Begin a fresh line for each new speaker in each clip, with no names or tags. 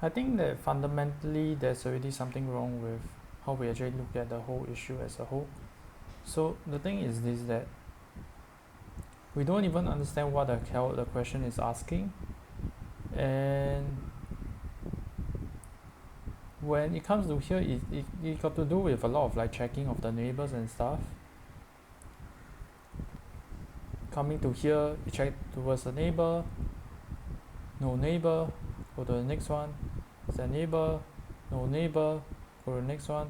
I think that fundamentally there's already something wrong with how we actually look at the whole issue as a whole. So the thing is this, that we don't even understand what the hell the question is asking, and when it comes to here, it got to do with a lot of like checking of the neighbors and stuff. Coming to here, you check towards the neighbor, no neighbor, go to the next one. Is there a neighbor? No neighbor, go to the next one.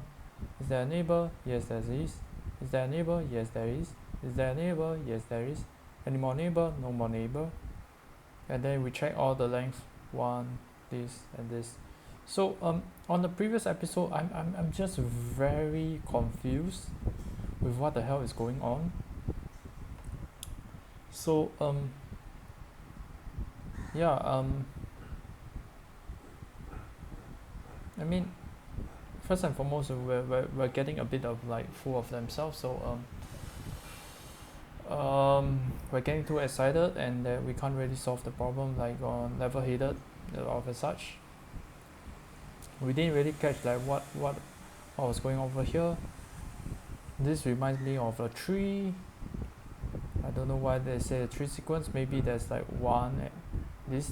Is there a neighbor? Yes, there is. Is there a neighbor? Yes, there is. Is there a neighbor? Yes, there is. Any more neighbor? No more neighbor. And then we check all the length, one, this and this. So on the previous episode, I'm just very confused with what the hell is going on. So yeah, I mean, first and foremost, we're getting a bit of like full of themselves. So we're getting too excited, and that we can't really solve the problem, like on level-headed of as such. We didn't really catch like what was going on over here. This reminds me of a tree. I don't know why they say a tree sequence. Maybe there's like one, this,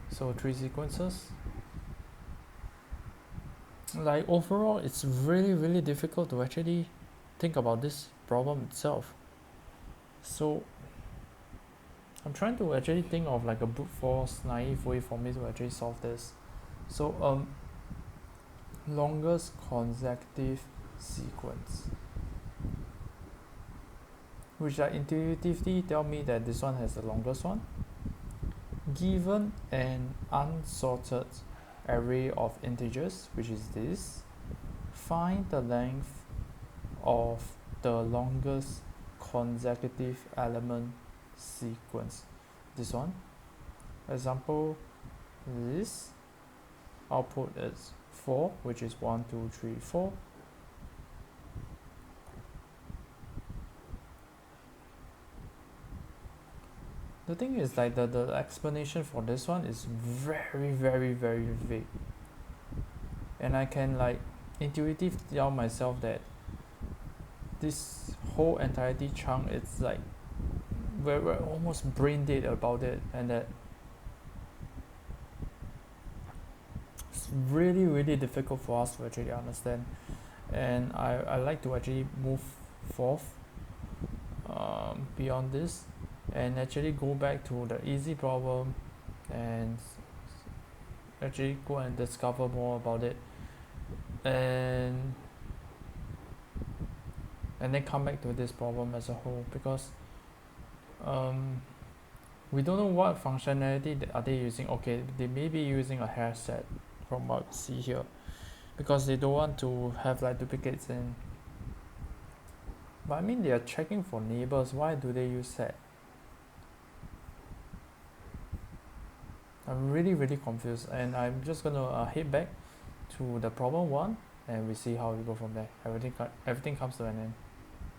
so 3 sequences. Like overall, it's really difficult to actually think about this problem itself. So I'm trying to actually think of like a brute force naive way for me to actually solve this. So longest consecutive sequence, which like intuitively tell me that this one has the longest one. Given an unsorted array of integers, which is this, find the length of the longest consecutive element sequence. This one, example, this output is 4, which is 1, 2, 3, 4. The thing is like the explanation for this one is very vague, and I can like intuitively tell myself that this whole entirety chunk, it's like we're almost brain dead about it, and that it's really difficult for us to actually understand. And I like to actually move forth beyond this and actually go back to the easy problem and actually go and discover more about it, and then come back to this problem as a whole, because we don't know what functionality are they using. Okay, they may be using a hash set from what we see here, because they don't want to have like duplicates in. But I mean, they are checking for neighbors. Why do they use set? I'm really confused, and I'm just gonna head back to the problem one, and we see how we go from there. Everything comes to an end.